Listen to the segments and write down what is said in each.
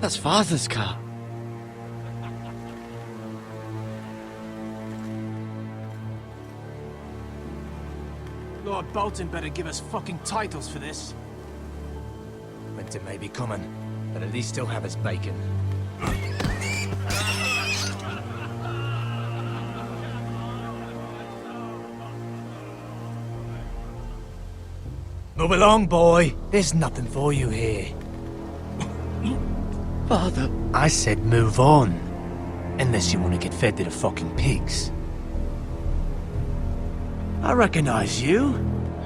That's Father's car. Lord Bolton better give us fucking titles for this. Winter may be coming, but at least he'll have his bacon. Move along, boy. There's nothing for you here. Father. I said move on. Unless you want to get fed to the fucking pigs. I recognize you.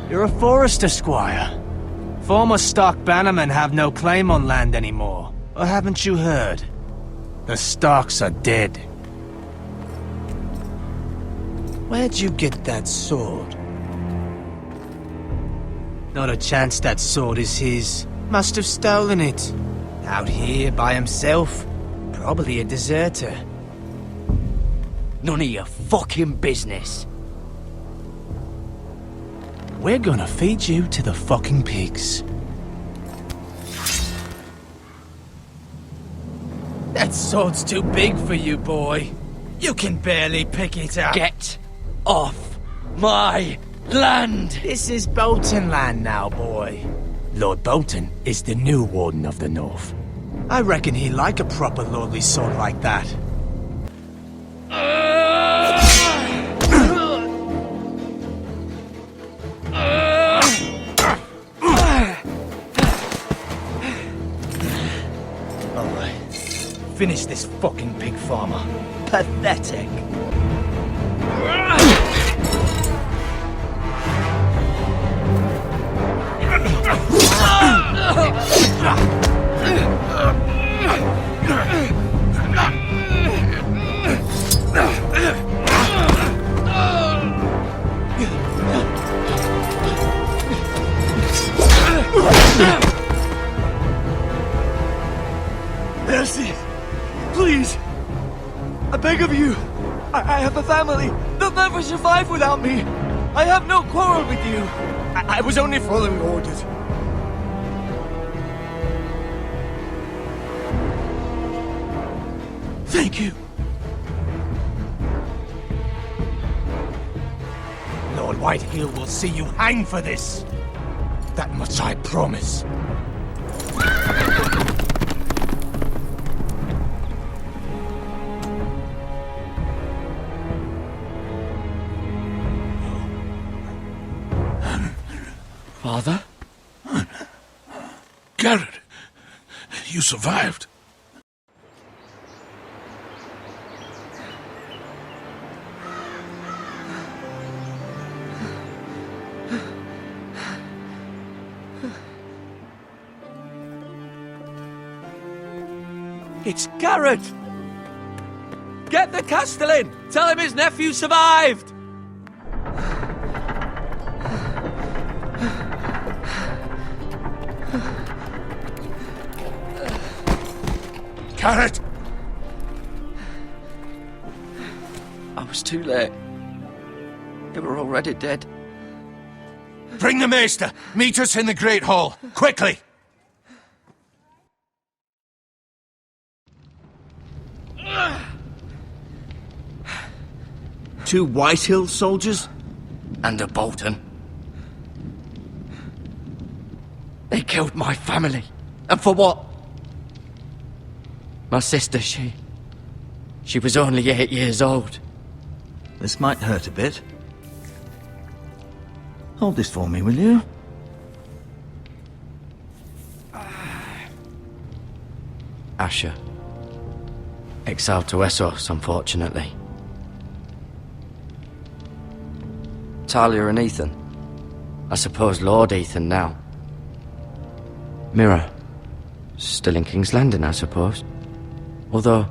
You're a Forester squire. Former Stark bannermen have no claim on land anymore. Or haven't you heard? The Starks are dead. Where'd you get that sword? Not a chance that sword is his. Must have stolen it. Out here by himself. Probably a deserter. None of your fucking business. We're gonna feed you to the fucking pigs. That sword's too big for you, boy. You can barely pick it up. Get off my land! This is Bolton land now, boy. Lord Bolton is the new Warden of the North. I reckon he'd like a proper lordly sword like that. Finish this fucking pig farmer. Pathetic. Mercy! Please! I beg of you! I have a family! They'll never survive without me! I have no quarrel with you! I was only following orders. Thank you. Lord Whitehill will see you hang for this. That much I promise. Father? Garrett, you survived. It's Garrett! Get the Castellan! Tell him his nephew survived! Garrett! I was too late. They were already dead. Bring the maester! Meet us in the Great Hall! Quickly! Two Whitehill soldiers? And a Bolton. They killed my family. And for what? My sister, she was only 8 years old. This might hurt a bit. Hold this for me, will you? Asher. Exiled to Essos, unfortunately. Talia and Ethan. I suppose Lord Ethan now. Mira. Still in King's Landing, I suppose. Although,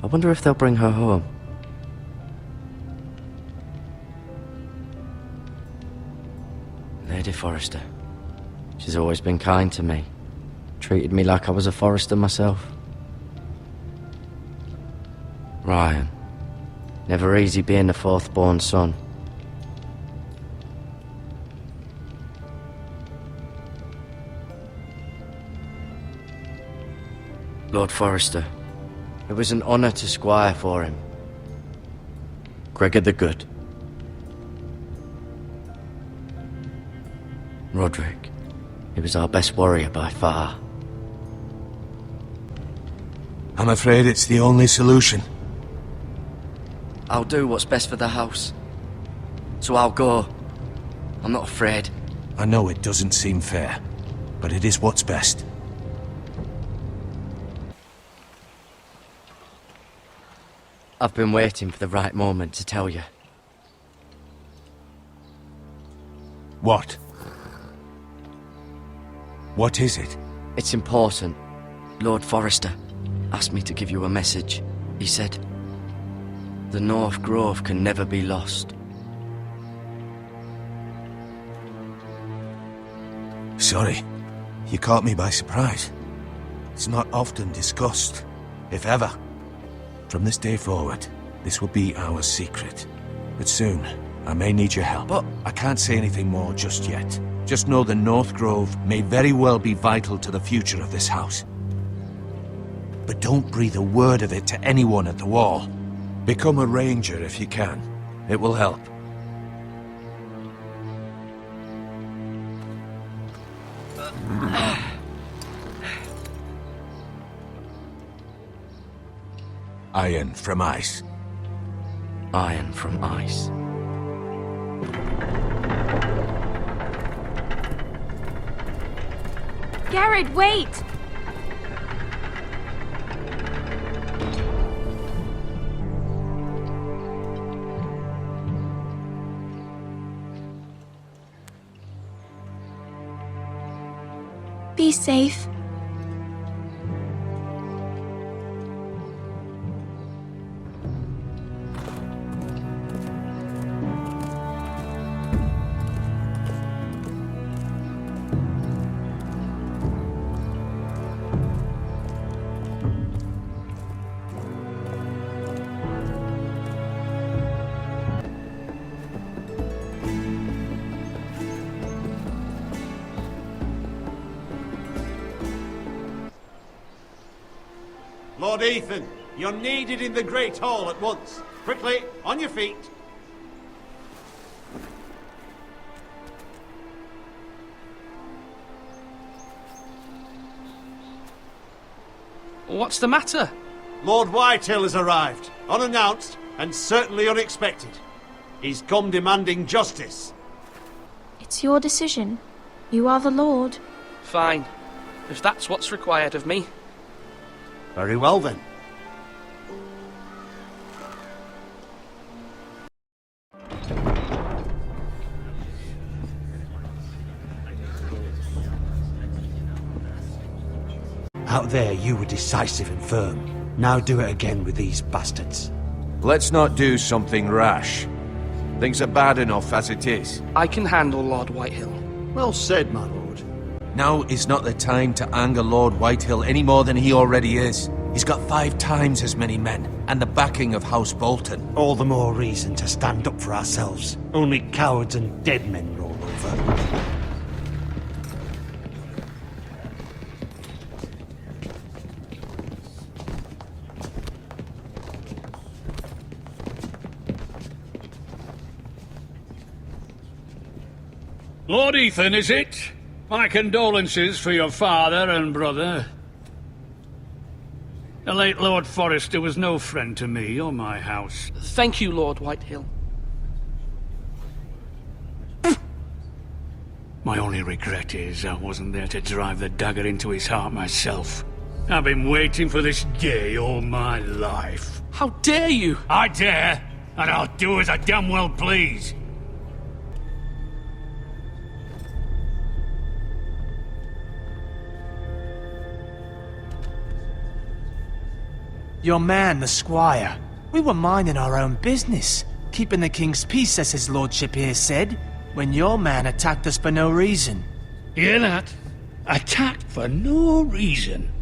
I wonder if they'll bring her home. Lady Forrester. She's always been kind to me. Treated me like I was a Forrester myself. Ryan. Never easy being the fourth-born son. Lord Forrester, it was an honour to squire for him. Gregor the Good. Roderick, he was our best warrior by far. I'm afraid it's the only solution. I'll do what's best for the house. So I'll go. I'm not afraid. I know it doesn't seem fair, but it is what's best. I've been waiting for the right moment to tell you. What? What is it? It's important. Lord Forrester asked me to give you a message. He said, the North Grove can never be lost. Sorry, you caught me by surprise. It's not often discussed, if ever. From this day forward, this will be our secret. But soon, I may need your help. But I can't say anything more just yet. Just know the North Grove may very well be vital to the future of this house. But don't breathe a word of it to anyone at the Wall. Become a ranger if you can. It will help. Iron from ice. iron from ice. Garrett, wait! Be safe. Lord Ethan, you're needed in the Great Hall at once. Quickly, on your feet. What's the matter? Lord Whitehill has arrived, unannounced and certainly unexpected. He's come demanding justice. It's your decision. You are the Lord. Fine, if that's what's required of me. Very well then. Out there you were decisive and firm. Now do it again with these bastards. Let's not do something rash. Things are bad enough as it is. I can handle Lord Whitehill. Well said, my lord. Now is not the time to anger Lord Whitehill any more than he already is. He's got 5 times as many men, and the backing of House Bolton. All the more reason to stand up for ourselves. Only cowards and dead men roll over. Lord Ethan, is it? My condolences for your father and brother. The late Lord Forrester was no friend to me or my house. Thank you, Lord Whitehill. My only regret is I wasn't there to drive the dagger into his heart myself. I've been waiting for this day all my life. How dare you! I dare, and I'll do as I damn well please. Your man, the squire. We were minding our own business, keeping the king's peace, as his lordship here said, when your man attacked us for no reason. Hear that? Attacked for no reason.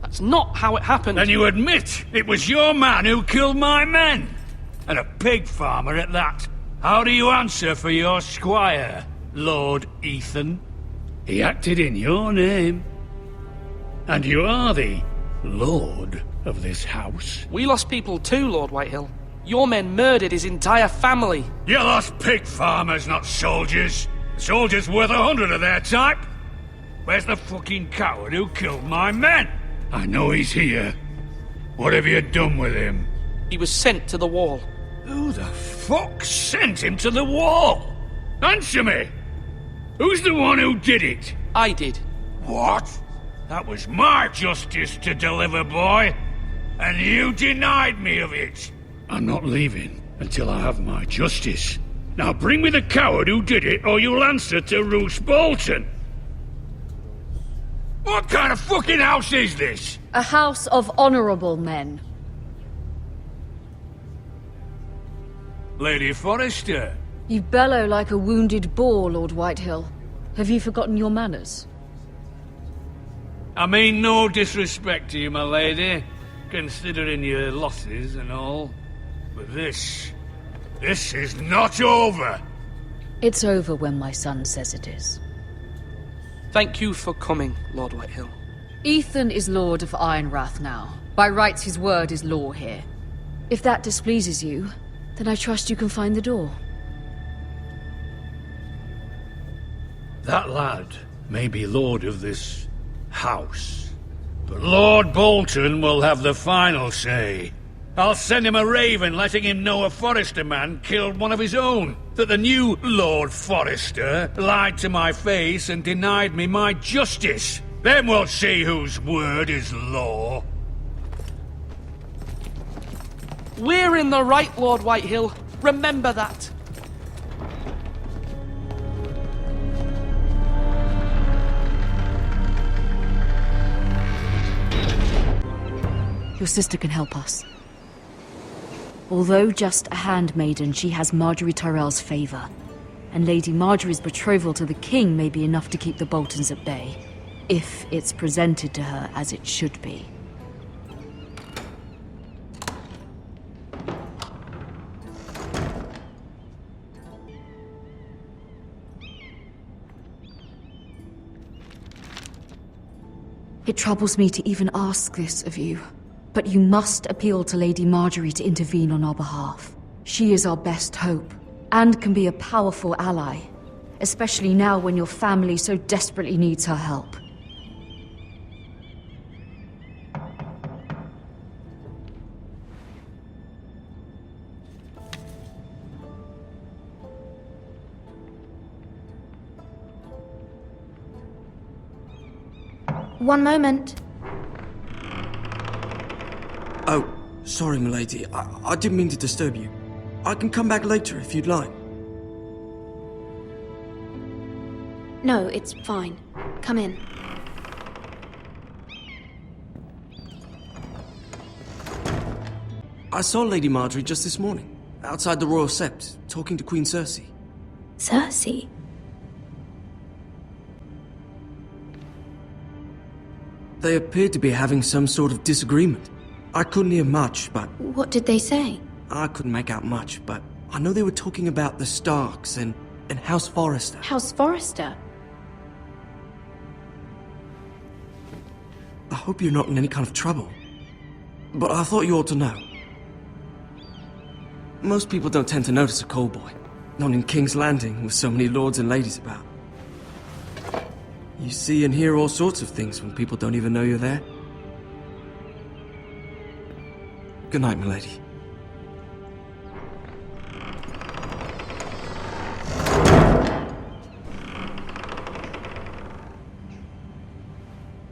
That's not how it happened. And you admit it was your man who killed my men? And a pig farmer at that. How do you answer for your squire, Lord Ethan? He acted in your name. And you are the Lord of this house? We lost people too, Lord Whitehill. Your men murdered his entire family. You lost pig farmers, not soldiers. Soldiers worth 100 of their type. Where's the fucking coward who killed my men? I know he's here. What have you done with him? He was sent to the wall. Who the fuck sent him to the wall? Answer me! Who's the one who did it? I did. What? That was my justice to deliver, boy. And you denied me of it. I'm not leaving until I have my justice. Now bring me the coward who did it, or you'll answer to Roose Bolton. What kind of fucking house is this? A house of honorable men. Lady Forrester. You bellow like a wounded boar, Lord Whitehill. Have you forgotten your manners? I mean no disrespect to you, my lady, considering your losses and all. But this is not over. It's over when my son says it is. Thank you for coming, Lord Whitehill. Ethan is Lord of Ironrath now. By rights, his word is law here. If that displeases you, then I trust you can find the door. That lad may be lord of this house, but Lord Bolton will have the final say. I'll send him a raven letting him know a Forrester man killed one of his own, that the new Lord Forrester lied to my face and denied me my justice. Then we'll see whose word is law. We're in the right, Lord Whitehill. Remember that. Your sister can help us. Although just a handmaiden, she has Marjorie Tyrell's favor. And Lady Marjorie's betrothal to the king may be enough to keep the Boltons at bay, if it's presented to her as it should be. It troubles me to even ask this of you, but you must appeal to Lady Marjorie to intervene on our behalf. She is our best hope, and can be a powerful ally, especially now when your family so desperately needs her help. One moment. Oh, sorry, milady. I didn't mean to disturb you. I can come back later if you'd like. No, it's fine. Come in. I saw Lady Marjorie just this morning, outside the Royal Sept, talking to Queen Cersei. Cersei? They appeared to be having some sort of disagreement. I couldn't hear much, but... What did they say? I couldn't make out much, but I know they were talking about the Starks and House Forrester. House Forrester? I hope you're not in any kind of trouble. But I thought you ought to know. Most people don't tend to notice a callboy. Not in King's Landing, with so many lords and ladies about. You see and hear all sorts of things when people don't even know you're there. Good night, milady.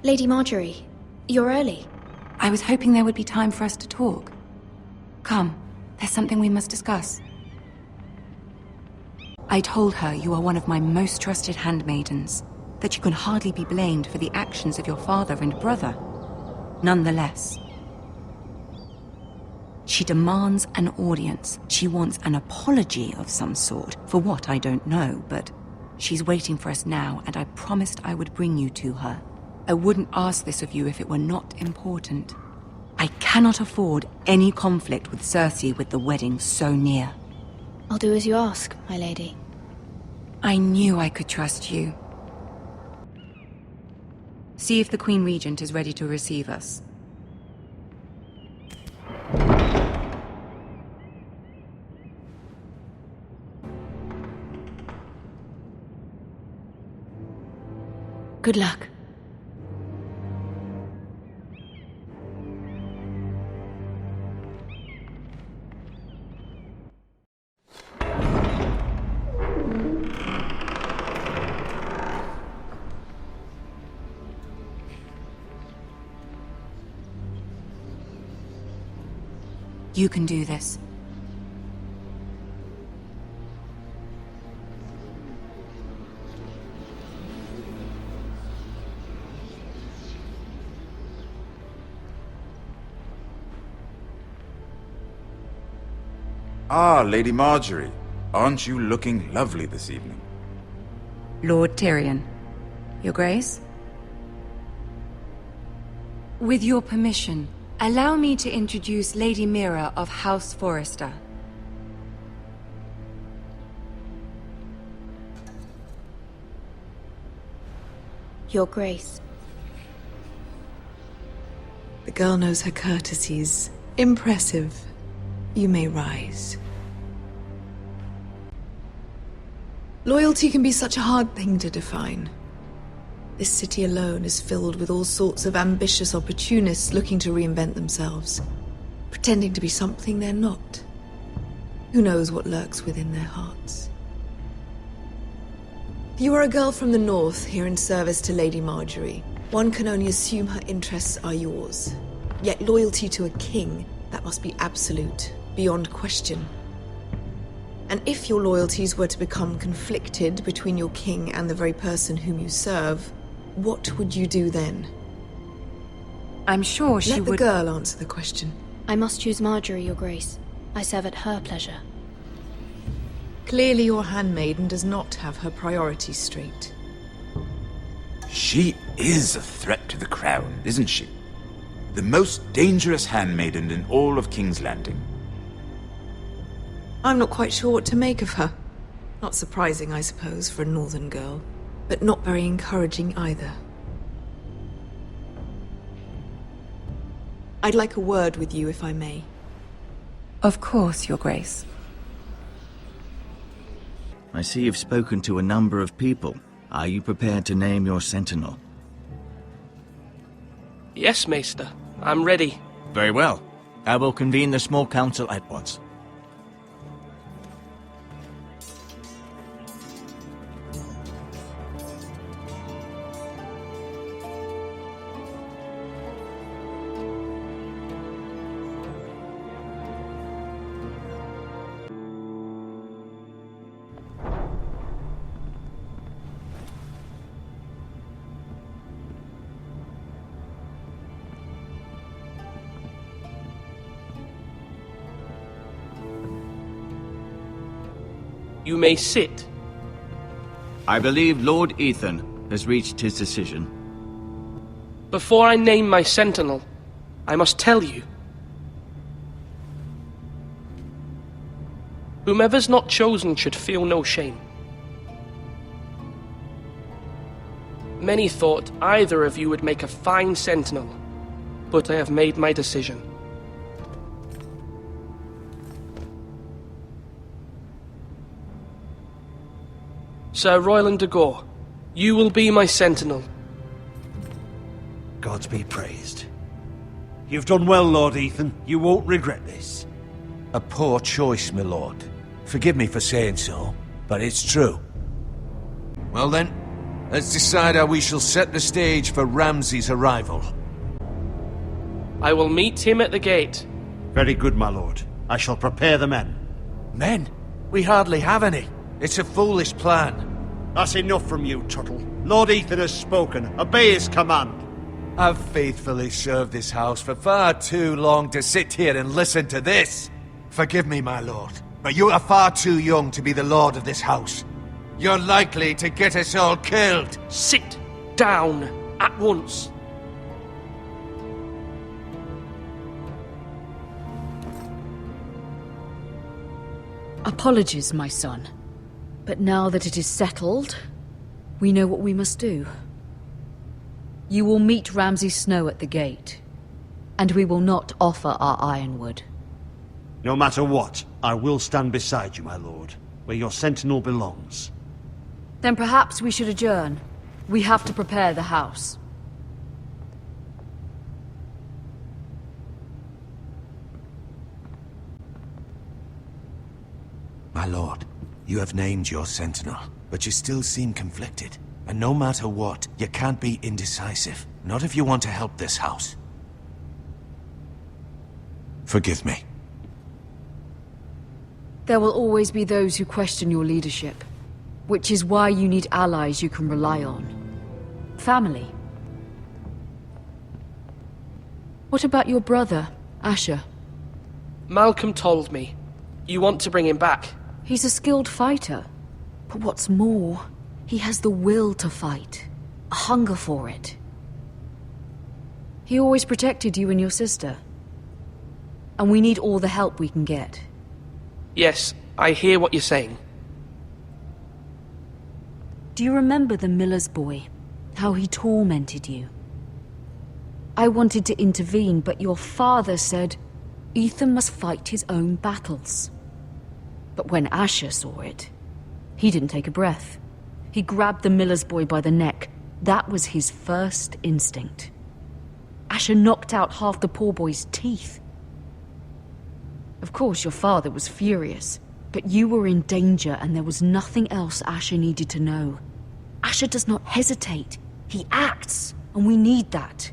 Lady Marjorie, you're early. I was hoping there would be time for us to talk. Come, there's something we must discuss. I told her you are one of my most trusted handmaidens, that you can hardly be blamed for the actions of your father and brother. Nonetheless, she demands an audience. She wants an apology of some sort, for what I don't know, but she's waiting for us now, and I promised I would bring you to her. I wouldn't ask this of you if it were not important. I cannot afford any conflict with Cersei with the wedding so near. I'll do as you ask, my lady. I knew I could trust you. See if the Queen Regent is ready to receive us. Good luck. You can do this. Ah, Lady Marjorie. Aren't you looking lovely this evening? Lord Tyrion. Your Grace? With your permission, allow me to introduce Lady Mira of House Forrester. Your Grace. The girl knows her courtesies. Impressive. You may rise. Loyalty can be such a hard thing to define. This city alone is filled with all sorts of ambitious opportunists looking to reinvent themselves, pretending to be something they're not. Who knows what lurks within their hearts? You are a girl from the north, here in service to Lady Marjorie. One can only assume her interests are yours. Yet loyalty to a king, that must be absolute, beyond question. And if your loyalties were to become conflicted between your king and the very person whom you serve, what would you do then? I'm sure she would... would... Let the girl answer the question. I must choose Marjorie, Your Grace. I serve at her pleasure. Clearly your handmaiden does not have her priorities straight. She is a threat to the crown, isn't she? The most dangerous handmaiden in all of King's Landing. I'm not quite sure what to make of her. Not surprising, I suppose, for a northern girl, but not very encouraging either. I'd like a word with you, if I may. Of course, Your Grace. I see you've spoken to a number of people. Are you prepared to name your sentinel? Yes, Maester. I'm ready. Very well. I will convene the small council at once. You may sit. I believe Lord Ethan has reached his decision. Before I name my sentinel, I must tell you. Whomever's not chosen should feel no shame. Many thought either of you would make a fine sentinel, but I have made my decision. Sir Royland de Gore, you will be my sentinel. Gods be praised. You've done well, Lord Ethan. You won't regret this. A poor choice, my lord. Forgive me for saying so, but it's true. Well then, let's decide how we shall set the stage for Ramsay's arrival. I will meet him at the gate. Very good, my lord. I shall prepare the men. Men? We hardly have any. It's a foolish plan. That's enough from you, Tuttle. Lord Ethan has spoken. Obey his command. I've faithfully served this house for far too long to sit here and listen to this. Forgive me, my lord, but you are far too young to be the lord of this house. You're likely to get us all killed. Sit down at once. Apologies, my son. But now that it is settled, we know what we must do. You will meet Ramsay Snow at the gate, and we will not offer our ironwood. No matter what, I will stand beside you, my lord, where your sentinel belongs. Then perhaps we should adjourn. We have to prepare the house. My lord, you have named your sentinel, but you still seem conflicted. And no matter what, you can't be indecisive. Not if you want to help this house. Forgive me. There will always be those who question your leadership, which is why you need allies you can rely on. Family. What about your brother, Asher? Malcolm told me. You want to bring him back? He's a skilled fighter. But what's more, he has the will to fight. A hunger for it. He always protected you and your sister. And we need all the help we can get. Yes, I hear what you're saying. Do you remember the miller's boy? How he tormented you? I wanted to intervene, but your father said Ethan must fight his own battles. But when Asher saw it, he didn't take a breath. He grabbed the miller's boy by the neck. That was his first instinct. Asher knocked out half the poor boy's teeth. Of course, your father was furious, but you were in danger and there was nothing else Asher needed to know. Asher does not hesitate. He acts, and we need that.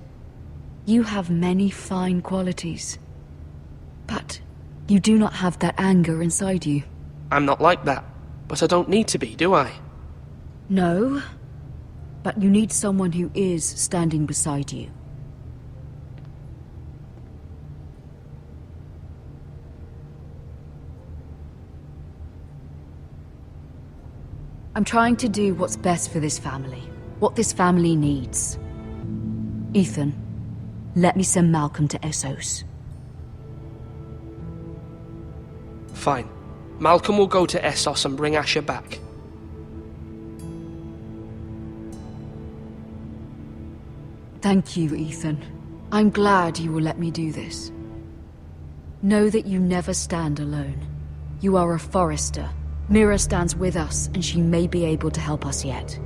You have many fine qualities, but you do not have that anger inside you. I'm not like that, but I don't need to be, do I? No, but you need someone who is standing beside you. I'm trying to do what's best for this family, what this family needs. Ethan, let me send Malcolm to Essos. Fine. Malcolm will go to Essos and bring Asher back. Thank you, Ethan. I'm glad you will let me do this. Know that you never stand alone. You are a Forrester. Mira stands with us, and she may be able to help us yet.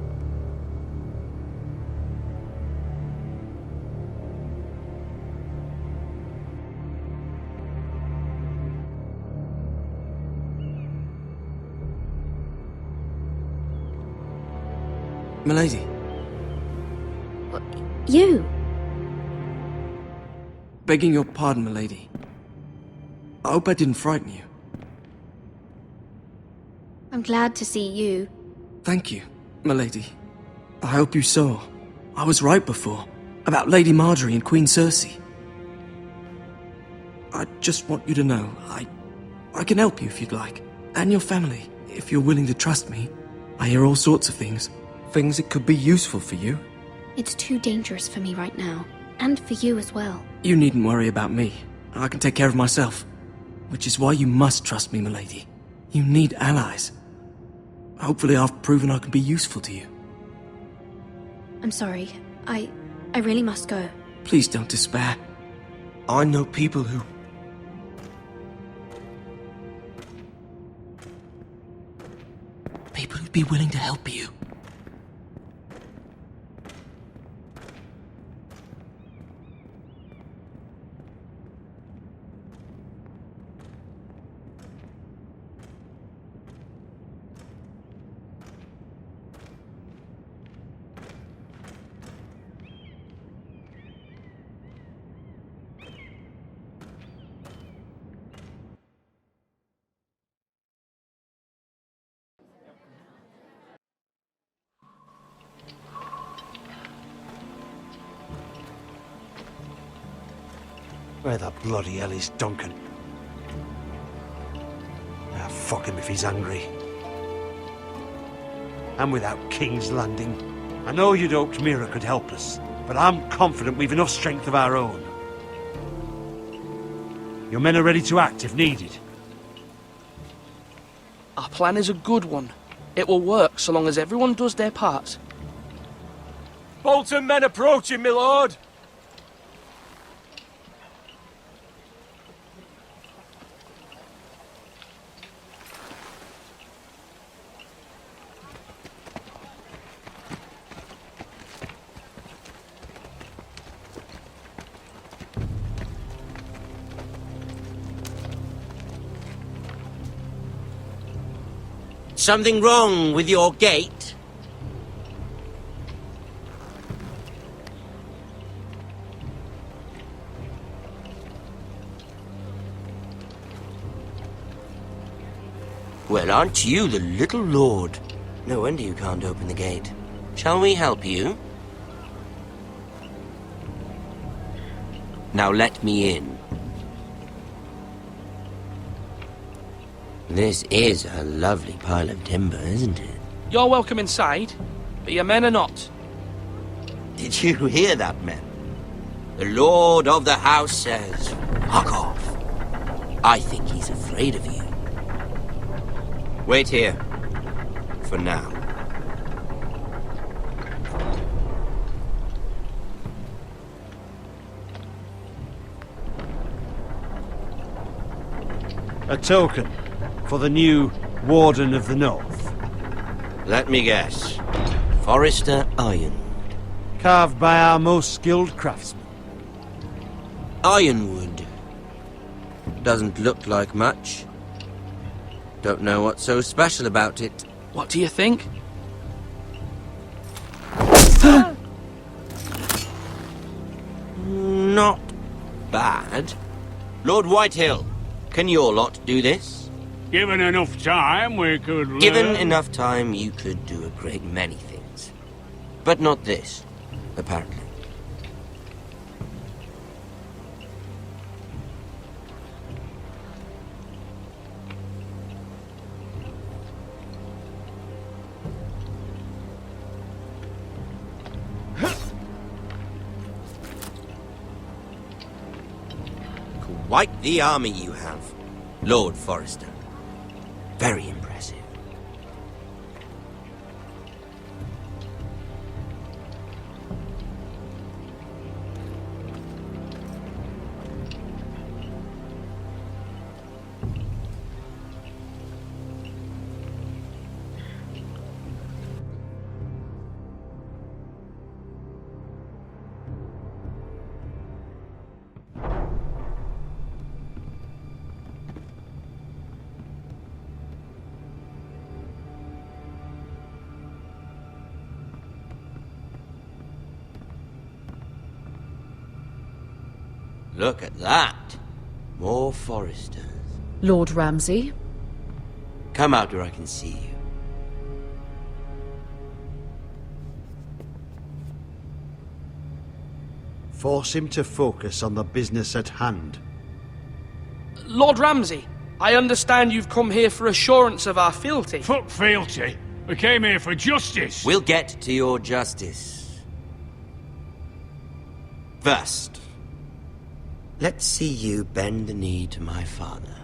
Milady. You? Begging your pardon, milady. I hope I didn't frighten you. I'm glad to see you. Thank you, milady. I hope you saw. I was right before. About Lady Marjorie and Queen Cersei. I just want you to know, I can help you if you'd like. And your family, if you're willing to trust me. I hear all sorts of things. Things that could be useful for you. It's too dangerous for me right now. And for you as well. You needn't worry about me. I can take care of myself. Which is why you must trust me, milady. You need allies. Hopefully I've proven I can be useful to you. I'm sorry. I really must go. Please don't despair. I know people who... People who'd be willing to help you. Where the bloody hell is Duncan? Ah, fuck him if he's angry. And without King's Landing. I know you'd hoped Mira could help us, but I'm confident we've enough strength of our own. Your men are ready to act if needed. Our plan is a good one. It will work so long as everyone does their part. Bolton men approaching, my lord! something wrong with your gate? Well, aren't you the little lord? No wonder you can't open the gate. Shall we help you? Now let me in. This is a lovely pile of timber, isn't it? You're welcome inside, but your men are not. Did you hear that, men? The lord of the house says, "Fuck off." I think he's afraid of you. Wait here. For now. A token for the new Warden of the North. Let me guess. Forrester Ironwood. Carved by our most skilled craftsmen. Ironwood. Doesn't look like much. Don't know what's so special about it. What do you think? Not bad. Lord Whitehill, can your lot do this? Given enough time, we could learn. Given enough time, you could do a great many things. But not this, apparently. Quite the army you have, Lord Forrester. Very impressive. Look at that. More Forresters. Lord Ramsay? Come out where I can see you. Force him to focus on the business at hand. Lord Ramsay, I understand you've come here for assurance of our fealty. Fuck fealty. We came here for justice. We'll get to your justice. First, let's see you bend the knee to my father,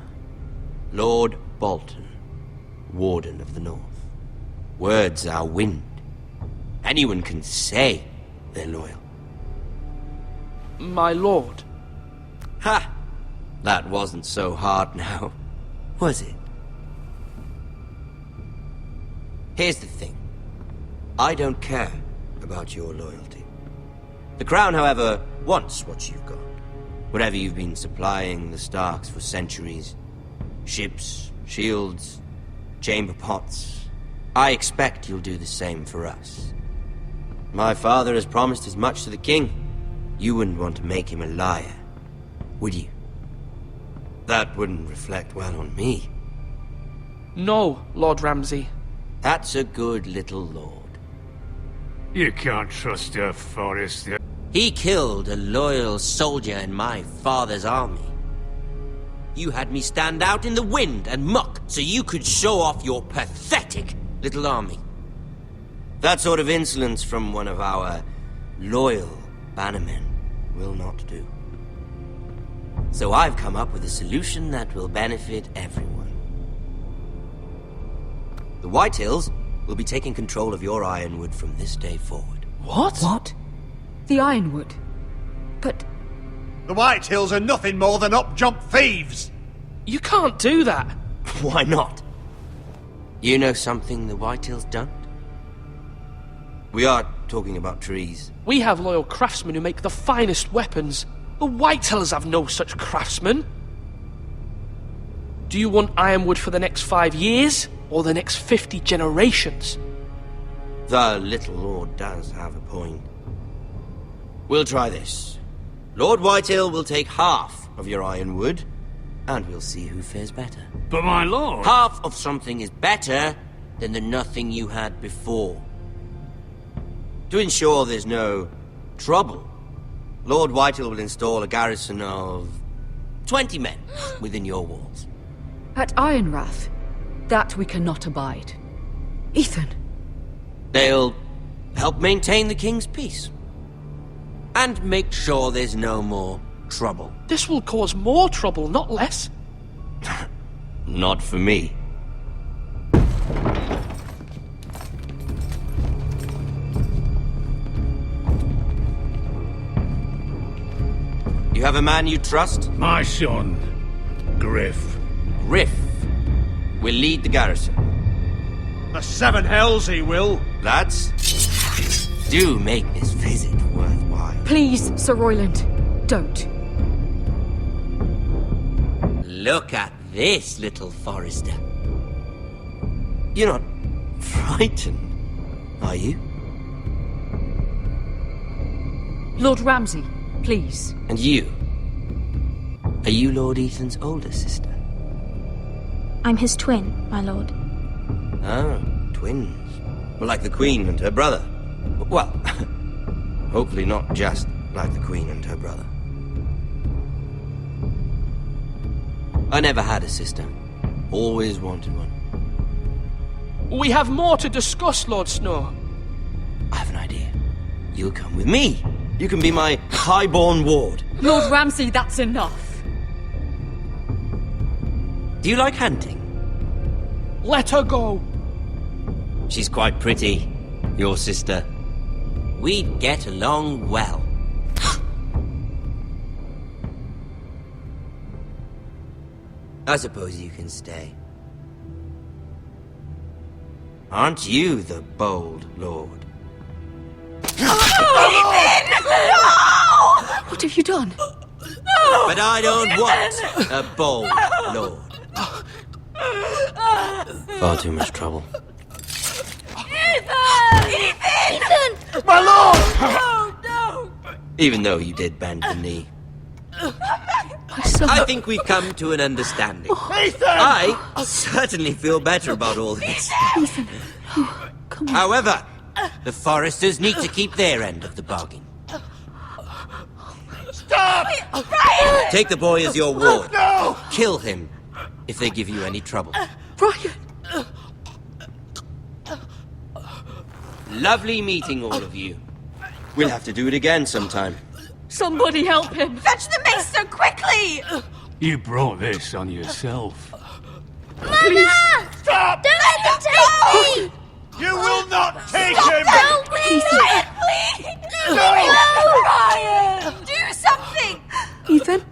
Lord Bolton, Warden of the North. Words are wind. Anyone can say they're loyal. My lord. Ha! That wasn't so hard now, was it? Here's the thing. I don't care about your loyalty. The Crown, however, wants what you've got. Whatever you've been supplying the Starks for centuries. Ships, shields, chamber pots. I expect you'll do the same for us. My father has promised as much to the king. You wouldn't want to make him a liar, would you? That wouldn't reflect well on me. No, Lord Ramsay. That's a good little lord. You can't trust a Forrester. He killed a loyal soldier in my father's army. You had me stand out in the wind and muck so you could show off your pathetic little army. That sort of insolence from one of our loyal bannermen will not do. So I've come up with a solution that will benefit everyone. The Whitehills will be taking control of your Ironwood from this day forward. What? What? The Ironwood? But... The Whitehills are nothing more than up-jump thieves! You can't do that! Why not? You know something the Whitehills don't? We are talking about trees. We have loyal craftsmen who make the finest weapons. The Whitehills have no such craftsmen. Do you want Ironwood for the next 5 years? or the next 50 generations. The little lord does have a point. We'll try this. Lord Whitehill will take half of your ironwood, and we'll see who fares better. But my lord... Half of something is better than the nothing you had before. To ensure there's no trouble, Lord Whitehill will install a garrison of 20 men within your walls. At Ironrath, that we cannot abide. Ethan. They'll help maintain the king's peace. And make sure there's no more trouble. This will cause more trouble, not less. Not for me. You have a man you trust? My son, Griff. Griff will lead the garrison. The seven hells he will. Lads, do make this visit worthwhile. Please, Sir Royland, don't. Look at this, little Forrester. You're not frightened, are you? Lord Ramsay, please. And you? Are you Lord Ethan's older sister? I'm his twin, my lord. Ah, twins. Well, like the Queen and her brother. Well, hopefully not just like the Queen and her brother. I never had a sister. Always wanted one. We have more to discuss, Lord Snow. I have an idea. You'll come with me. You can be my highborn ward. Lord Ramsay, that's enough. Do you like hunting? Let her go. She's quite pretty, your sister. We'd get along well. I suppose you can stay. Aren't you the bold lord? What have you done? But I don't want a bold lord. Far too much trouble. Ethan! My lord! Oh, no! Even though you did bend the knee. I think we've come to an understanding. Ethan! I certainly feel better about all this. Ethan, come on. However, the Foresters need to keep their end of the bargain. Stop! Brian! Take the boy as your ward. No! Kill him if they give you any trouble. Brian! Lovely meeting all of you. We'll have to do it again sometime. Somebody help him! Fetch the maester quickly! You brought this on yourself. Mama! Stop! Don't let them take me! You will not take him! Don't leave! Brian, please! No! Brian! Do something! Ethan?